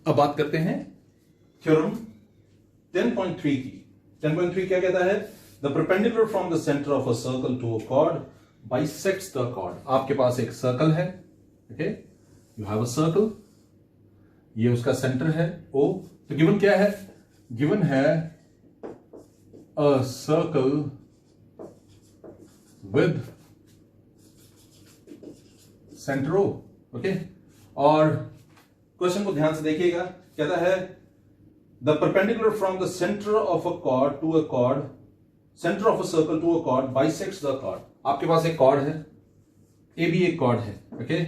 अब बात करते हैं थ्योरम 10.3 की। 10.3 क्या कहता है? The perpendicular from the centre of a circle to a chord bisects the chord. आपके पास एक सर्कल है, okay, you have a circle, ये उसका सेंटर है O। तो गिवन क्या है? गिवन है a circle with centre O, okay. और क्वेश्चन को ध्यान से देखिएगा, कहता है the perpendicular from the centre of a chord to a chord, centre of a circle to a chord bisects the chord. आपके पास एक कॉर्ड है, ए भी एक कॉर्ड है, ओके,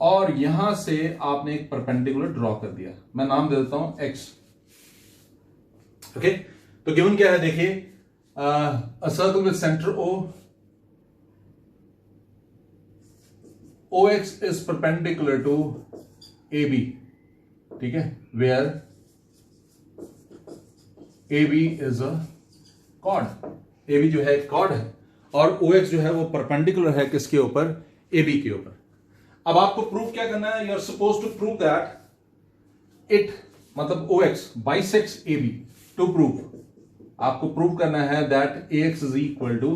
और यहां से आपने एक परपेंडिकुलर ड्रॉ कर दिया, मैं नाम दे देता हूं x, ओके। तो गिवन क्या है देखिए, अ circle with centre O, OX is perpendicular to AB, ठीक है, where AB is a chord, AB जो है chord है और OX जो है वो परपेंडिकुलर है किसके ऊपर? AB के ऊपर। अब आपको प्रूव क्या करना है? You are suppose to prove that it, मतलब OX bisects AB। To prove, आपको प्रूव करना है that AX is equal to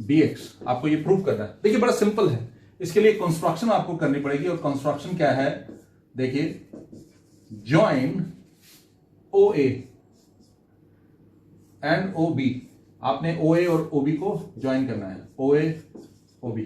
BX। आपको ये प्रूव करना है। देखिए बड़ा सिंपल है, इसके लिए कंस्ट्रक्शन आपको करनी पड़ेगी, और कंस्ट्रक्शन क्या है देखिए, जॉइन OA एंड OB। आपने OA और OB को ज्वाइन करना है, OA OB।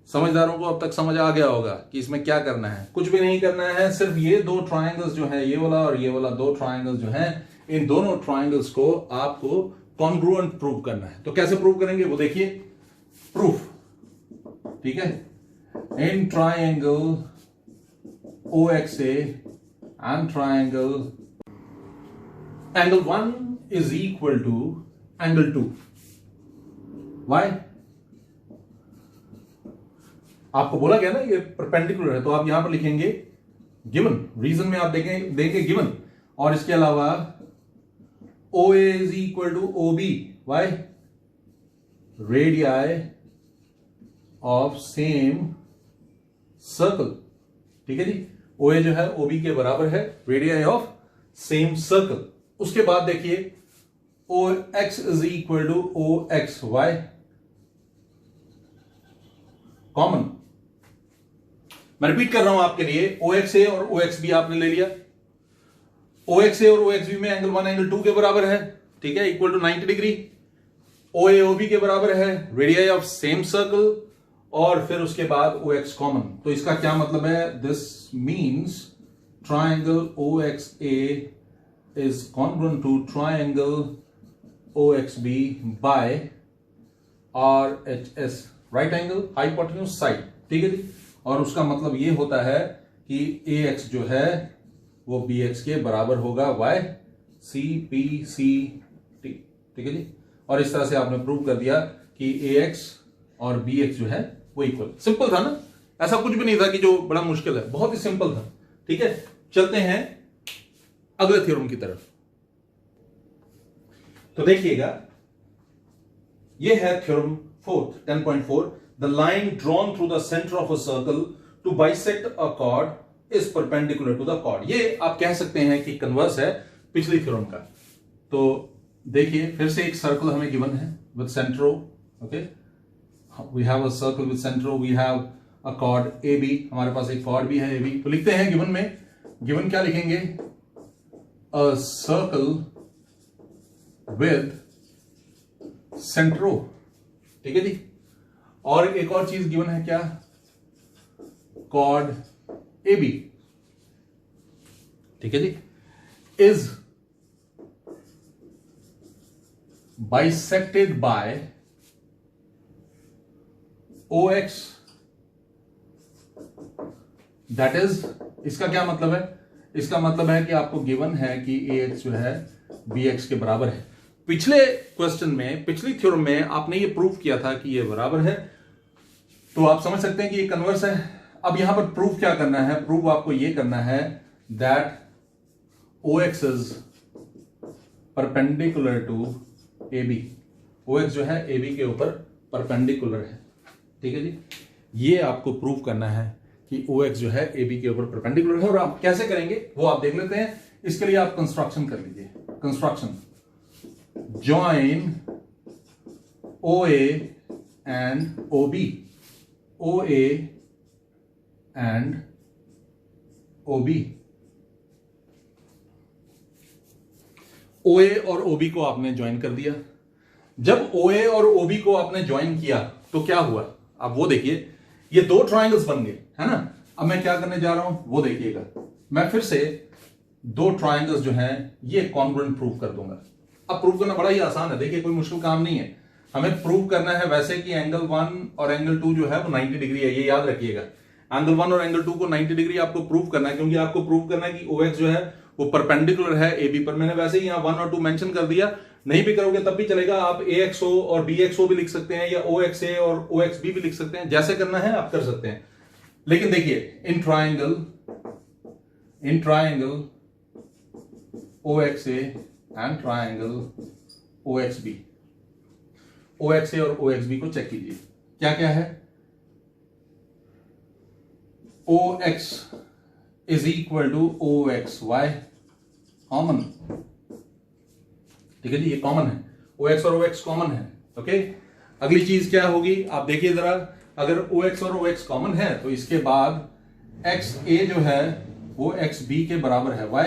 समझदारों को अब तक समझ आ गया होगा कि इसमें क्या करना है। कुछ भी नहीं करना है, सिर्फ ये दो ट्रायंगल्स जो है, ये वाला और ये वाला दो ट्रायंगल्स जो है, इन दोनों ट्रायंगल्स को आपको कॉन्ग्रुएंट प्रूव करना है। तो कैसे प्रूव करेंगे वो देखिए, प्रूफ, ठीक है, in triangle OXA and triangle angle 1 is equal to angle 2। Why? आपको बोला गया ना ये परपेंडिकुलर है, तो आप यहां पर लिखेंगे गिवन, रीजन में आप देंगे गिवन, और इसके अलावा OA is equal to OB। Why? Radii of same circle, ठीक है जी। OA जो है OB के बराबर है, रेडियाई ऑफ सेम सर्कल। उसके बाद देखिए OX is equal to OXY, common. मैं रिपीट कर रहा हूं आपके लिए, OXA और OXB आपने ले लिया, OXA और OXB में एंगल 1 एंगल 2 के बराबर है, ठीक है, equal to 90 degree. OA OB के बराबर है, रेडियाई ऑफ सेम सर्कल, और फिर उसके बाद OX कॉमन। तो इसका क्या मतलब है? This means triangle OXA is congruent to triangle OXB by RHS, right angle hypotenuse side, ठीक है जी। और उसका मतलब ये होता है कि AX जो है वो BX के बराबर होगा, वाई CPC, ठीक है जी। और इस तरह से आपने प्रूव कर दिया कि AX और BX जो है वो इक्वल। सिंपल था ना, ऐसा कुछ भी नहीं था कि जो बड़ा मुश्किल है, बहुत ही सिंपल था, ठीक है। चलते हैं अगले थ्योरम की तरफ। तो देखिएगा, ये है theorem 10.4। The line drawn through the centre of a circle to bisect a chord is perpendicular to the chord. ये आप कह सकते हैं कि कन्वर्स है पिछली थ्योरम का। तो देखिए फिर से एक सर्कल हमें गिवन है with centre O, okay, we have a circle with centre O, we have a chord AB, हमारे पास एक कॉर्ड भी है AB। तो लिखते हैं गिवन में, गिवन क्या लिखेंगे? अ सर्कल विद सेंटर O, ठीक है जी। और एक और चीज गिवन है क्या? कॉर्ड AB, ठीक है जी, is bisected by OX, that is, इसका क्या मतलब है? इसका मतलब है कि आपको गिवन है कि AX जो है BX के बराबर है। पिछले क्वेश्चन में, पिछली थ्योरम में आपने ये प्रूव किया था कि ये बराबर है, तो आप समझ सकते हैं कि ये कन्वर्स है। अब यहां पर प्रूफ क्या करना है? प्रूफ आपको ये करना है that OX is perpendicular to AB। OX जो है AB के ऊपर परपेंडिकुलर है, ठीक है जी। ये आपको प्रूव करना है कि OX जो है AB के ऊपर परपेंडिकुलर है। और आप कैसे करेंगे वो आप देख लेते हैं। इसके लिए आप कंस्ट्रक्शन कर लीजिए। Construction, join OA and OB, OA and OB। OA और OB को आपने ज्वाइन कर दिया। जब OA और OB को आपने ज्वाइन किया तो क्या हुआ, आप वो देखिए, ये दो ट्राइंगल्स बन गए, है ना। अब मैं क्या करने जा रहा हूं वो देखिएगा। मैं फिर से दो ट्राइंगल्स जो हैं ये कॉन्ग्रुएंट प्रूव कर दूंगा। अब प्रूव करना बड़ा ही आसान है, देखिए कोई मुश्किल काम नहीं है। हमें प्रूव करना है वैसे कि एंगल 1 और एंगल 2 जो है वो 90 डिग्री है, ये याद रखिएगा। एंगल 1 और एंगल 2 को 90 डिग्री आपको प्रूव करना है, क्योंकि आपको प्रूव करना है कि OX जो है वो परपेंडिकुलर है AB पर। मैंने वैसे ही यहां 1 और 2 मेंशन कर दिया, नहीं भी करोगे तब भी चलेगा। आप AXO और BXO भी लिख सकते हैं, या OXA और OXB भी लिख सकते हैं, जैसे करना है आप कर सकते हैं। लेकिन देखिए in triangle OXA and triangle OXB, OXA और OXB को चेक कीजिए क्या क्या है। OX is equal to OXY, common, ठीक है जी, ये कॉमन है। OX और OX कॉमन है, ओके। अगली चीज क्या होगी आप देखिए जरा, अगर OX और OX कॉमन है तो इसके बाद XA जो है वो XB के बराबर है, Y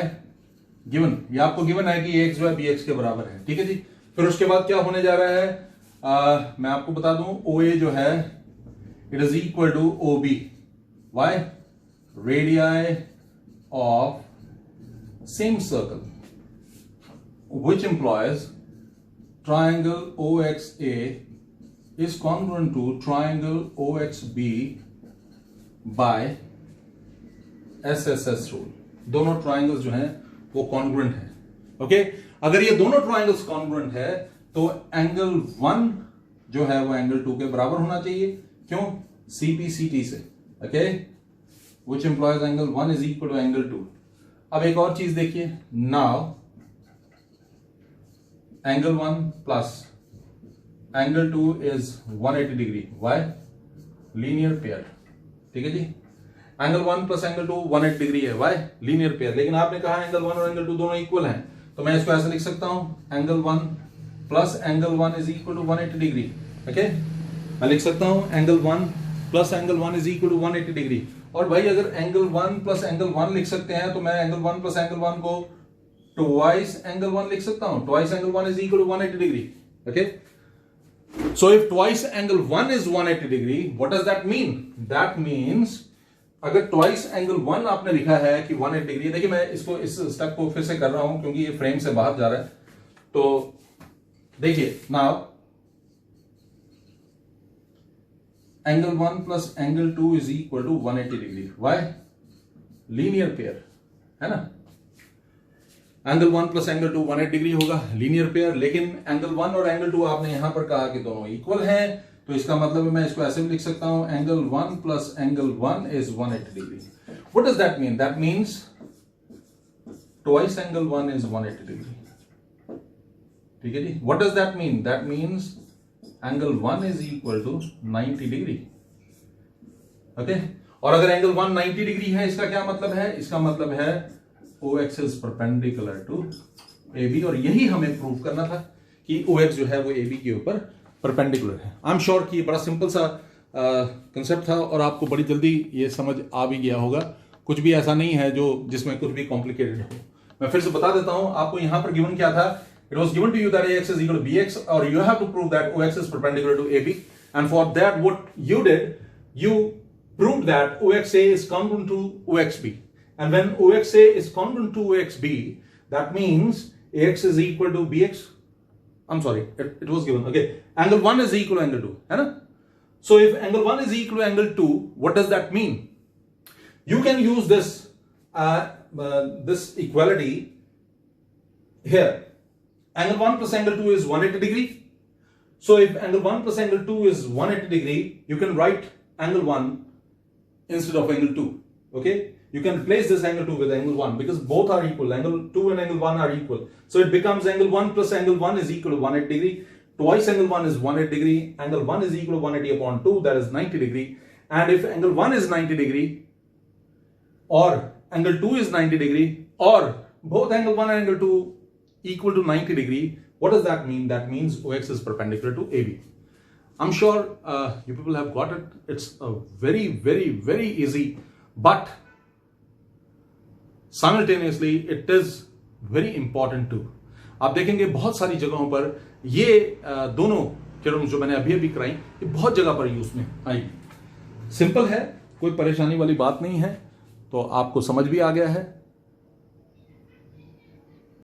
गिवन, ये आपको गिवन है कि AX जो है BX के बराबर है, ठीक है जी। फिर उसके बाद क्या होने जा रहा है, मैं आपको बता दूं, OA जो है it is equal to OB, Y radii of same circle, which implies triangle OXA is congruent to triangle OXB by SSS rule। दोनों ट्राइंगल्स जो हैं वो कॉन्ग्रुएंट है, ओके। अगर ये दोनों ट्राइंगल्स कॉन्ग्रुएंट है तो एंगल 1 जो है वो एंगल 2 के बराबर होना चाहिए, क्यों, CPCT से, okay, which implies angle 1 is equal to angle 2। अब एक और चीज देखिए, now angle 1 plus angle 2 is 180 degree, why, linear pair, ठीक है जी। एंगल 1 प्लस एंगल 2 180 डिग्री है, वाई, लीनियर पेयर। लेकिन आपने कहा एंगल 1 और एंगल 2 दोनों इक्वल हैं, तो मैं इसको ऐसे लिख सकता हूं, angle 1 plus angle 1 is equal to 180 degree, okay. मैं लिख सकता हूं angle 1 plus angle 1 is equal to 180 degree. और भाई अगर एंगल 1 प्लस एंगल 1 लिख सकते हैं तो मैं एंगल 1 प्लस एंगल 1 को twice angle 1 लिख सकता हूं, twice angle 1 is equal to 180 degree, okay। So if twice angle 1 is 180 degree, what does that mean? That means अगर twice angle 1 आपने लिखा है कि 180 डिग्री, देखिए मैं इसको इस स्टेप को फिर से कर रहा हूं क्योंकि ये फ्रेम से बाहर जा रहा है। तो देखिए now angle 1 plus angle 2 is equal to 180 degree, why, linear pair, है ना। एंगल 1 प्लस एंगल 2 180 डिग्री होगा, लीनियर पेयर। लेकिन एंगल 1 और एंगल 2 आपने यहां पर कहा कि दोनों इक्वल हैं, तो इसका मतलब है मैं इसको ऐसे भी लिख सकता हूं, angle 1 plus angle 1 is 180 degree. What does that mean? That means twice angle 1 is 180 degree, ठीक है जी। What does that mean? That means angle 1 is equal to 90 degree, okay. और अगर एंगल 1 90 डिग्री है, इसका क्या मतलब है? इसका मतलब है OX is perpendicular to AB, और यही हमें प्रूव करना था कि OX जो है वो AB के ऊपर परपेंडिकुलर है। आई एम श्योर कि ये बड़ा सिंपल सा कंसेप्ट था और आपको बड़ी जल्दी ये समझ आ भी गया होगा। कुछ भी ऐसा नहीं है जो जिसमें कुछ भी कॉम्प्लिकेटेड हो। मैं फिर से बता देता हूं, आपको यहां पर गिवन क्या था, it was given to you that AX is equal to BX और you have to prove that OX is perpendicular to AB, and for that what you did, you proved that OXA is congruent to OXB. And when OXA is congruent to OXB, that means AX is equal to BX. I'm sorry, it was given. Okay, angle 1 is equal to angle 2, है ना? So if angle 1 is equal to angle 2, what does that mean? You can use this this equality here. Angle 1 plus angle 2 is 180 degree. So if angle 1 plus angle 2 is 180 degree, you can write angle 1 instead of angle 2. Okay. You can replace this angle 2 with angle 1 because both are equal. Angle 2 and angle 1 are equal. So it becomes angle 1 plus angle 1 is equal to 180 degree. Twice angle 1 is 180 degree. Angle 1 is equal to 180 upon 2, that is 90 degree. And if angle 1 is 90 degree, or angle 2 is 90 degree, or both angle 1 and angle 2 equal to 90 degree, what does that mean? That means OX is perpendicular to AB. I'm sure you people have got it. It's a very, very, very easy, but simultaneously it is very important too. आप देखेंगे बहुत सारी जगहों पर ये दोनों theorem जो मैंने अभी अभी कराई, ये बहुत जगह पर यूज में आएगी. सिंपल है, कोई परेशानी वाली बात नहीं है, तो आपको समझ भी आ गया है.